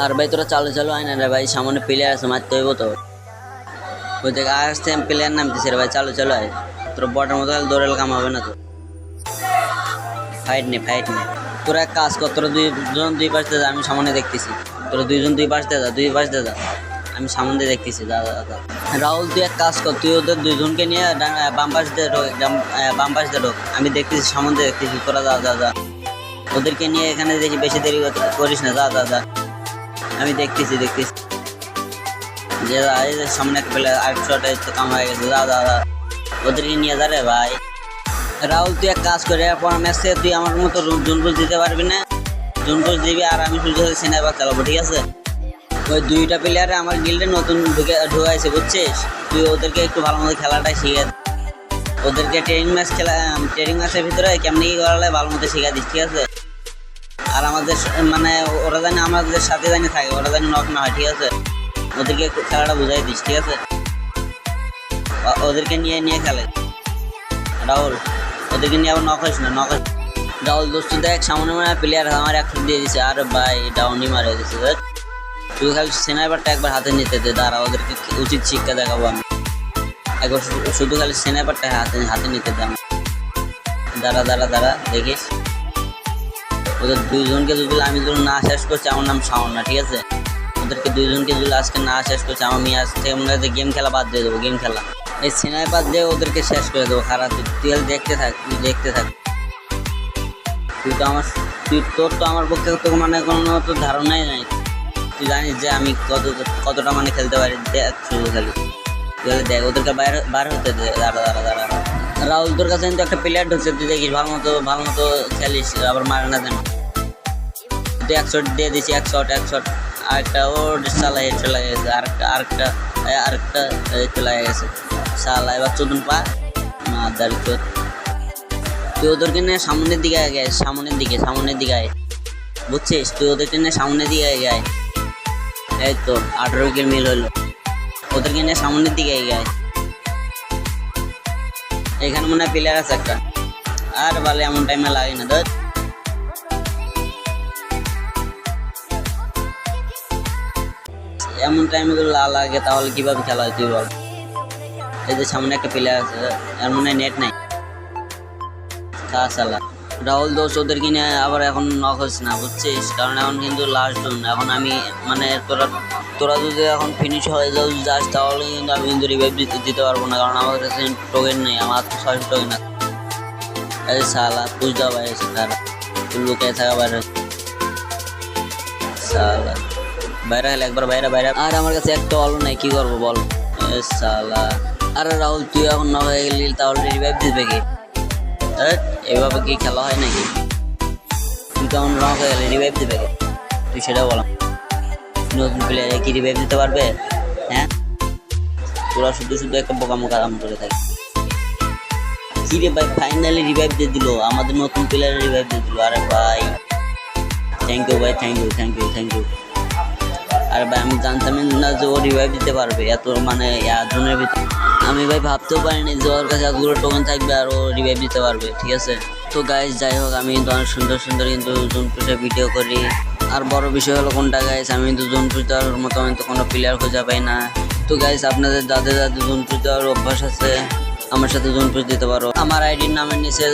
আর ভাই তোরা চালু চালু আয় না রে ভাই, সামনে প্লেয়ার আছে, মারতে হইব তো। ওই থেকে আসতে প্লেয়ার নামতেছে রে ভাই, চালু চালু আয়। তোর বটের মতো দৌড়ালে কাম হবে না তো। ফাইট নেই। তোরা এক কাজ কর, তোরা দুইজন দুই পাশ দিয়ে যা, আমি সামনে দেখতেছি। তোরা দুইজন দুই পাশ দিয়ে যা, আমি সামনে দেখতেছি। দাদা রাহুল, তুই এক কাজ কর, তুই ওদের দুইজনকে নিয়ে বাম পাশ দিয়ে ঢোক, আমি দেখতেছি সামনে দেখতেছি। তোরা যা ওদেরকে নিয়ে এখানে দেখি, বেশি দেরি করিস না। যা আমি দেখতেছি যে সামনে এক পেলে আরেক শট কাম হয়ে গেছে। যা ওদেরকে নিয়ে যা রে ভাই। রাহুল, তুই এক কাজ করে এরপর ম্যাচে তুই আমার মতো জুনপুষ দিতে পারবি না। জুনপুষ দিবি আর আমি শুধু সিনেমা চালাবো, ঠিক আছে? ওই দুইটা প্লেয়ারে আমার গিল্ডে নতুন ঢুকাইছে, বুঝছিস? তুই ওদেরকে একটু ভালো মতো খেলাটা শিখে ওদেরকে ট্রেনিং ম্যাচের ভিতরে কেমনি কি করালে ভালো মতো শিখা দিস, ঠিক আছে? আর আমাদের মানে ওরা জানি আমাদের সাথে জানি থাকে, ওরা জানি নক না হয়, ঠিক আছে? ওদেরকে একটু খেলাটা বুঝাই দিস, ঠিক আছে? ওদেরকে নিয়ে খেলে রাহুল, ওদেরকে নিয়ে আবার নক হইস না। রাহুল দোস্ত দেখ, সামনে মানে প্লেয়ার আমার একটা দিয়ে দিছে, আর ভাই ডাউনই মারে দিছে। তুই খালি স্নাইপারটা একবার হাতে নিতে দে, দাঁড়া ওদেরকে উচিত শিক্ষা দেখাবো আমি। একবার শুধু খালি স্নাইপারটা হাতে নিতে দে। দাঁড়া দেখিস, ওদের দুইজনকে যদি আমি না শেষ করছি, আমার নাম শাওন না, ঠিক আছে? ওদেরকে দুইজনকে যদি আজকে না শেষ করছি, আমি আজকে মনে হয় গেম খেলা বাদ দিয়ে দেবো। এই স্নাইপার দিয়ে ওদেরকে শেষ করে দেবো। খারাপ তুই দেখতে থাক। তোর তো আমার পক্ষে তো মানে কোনো তো ধারণাই নাই। তুই জানিস যে আমি কতটা মানে খেলতে পারি। দেখ শুধু খালি দেখ, ওদেরকে বাইরে হতে দে। দাঁড়া রাহুল, তোর কাছে কিন্তু একটা প্লেয়ার ঢুকছে, তুই দেখিস ভালো মতো খেলিস, আবার মারে না দেন। তুই 1 শট দিয়ে দিছি, 1 শট আরেকটা ওর চালাই চলে গেছে, আরেকটা চলে গেছে। শালা এবার চোদন পা মাদার চোদ। তুই ওদেরকে নিয়ে সামনের দিকে আয়, বুঝছিস? তুই ওদেরকে নিয়ে সামনের দিকে আয়। এই তো 18 কিল মিল হলো। ওদেরকে নিয়ে সামনের দিকে আয়। এখানে মনে হয় প্লেয়ার আছে একটা। আর বলে এমন টাইমে লাগে না ধর। এমন টাইমে যদি লাগে তাহলে কিভাবে খেলা হয় তুই বল? এই যে সামনে একটা প্লেয়ার আছে, এর মনে হয় নেট নাই। সালা রাহুল দোষ, ওদেরকে নিয়ে আবার এখন নক হচ্ছে না, বুঝছিস? কারণ এখন কিন্তু লাস্ট জোন। এখন আমি মানে তোরা যদি এখন ফিনিশ হয়ে যাস তাহলে কিন্তু আমি কিন্তু রিভাইভ দিতে পারবো না, কারণ আমার কাছে টোকেন নেই। আমার 6 টোকেন আছে। এই সালা পুষ দেওয়া বাইরে তারা, তুই লুকিয়ে থাকা বাইরে। সালা বাইরে হলে একবার বাইরে। আর আমার কাছে একটা অল নাই, কি করবো বল? সালা আরে রাহুল, তুই এখন নক হয়ে গেলি, তাহলে রিভাইভ দিবে কি? এভাবে কি খেলা হয় নাকি? তুই কেমন নক হয়ে গেলে রিভাইভ দিবে কি? তুই সেটা বল। নতুন প্লেয়ারে কি রিভাইভ দিতে পারবে? হ্যাঁ, তোরা শুধু একটা বোকামো কাম করে থাকি। কি রে ভাই, ফাইনালি রিভাইভ দিয়ে দিল, আমাদের নতুন প্লেয়ারে রিভাইভ দিয়ে দিল। আরে ভাই থ্যাংক ইউ ভাই, থ্যাংক ইউ। আর ভাই আমি জানতামই না যে ও রিভাইভ দিতে পারবে এত মানে জনের ভিতরে। আমি ভাই ভাবতেও পারিনি যে ওর কাছে এতগুলো টোকেন থাকবে আর ও রিভাইভ দিতে পারবে, ঠিক আছে? তো গাইস যাই হোক, আমি কিন্তু অনেক সুন্দর কিন্তু জোনপুষে ভিডিও করি। আর বড় বিষয় হলো কোনটা গাইস, আমি কিন্তু জোনপুষ দেওয়ার মতো আমি তো কোনো প্লেয়ার খুঁজে পাই না। তো গাইস আপনাদের যাদের জোনপুষ দেওয়ার অভ্যাস আছে, আমার সাথে জোনপুষ দিতে পারো। আমার আইডির নামের নিচে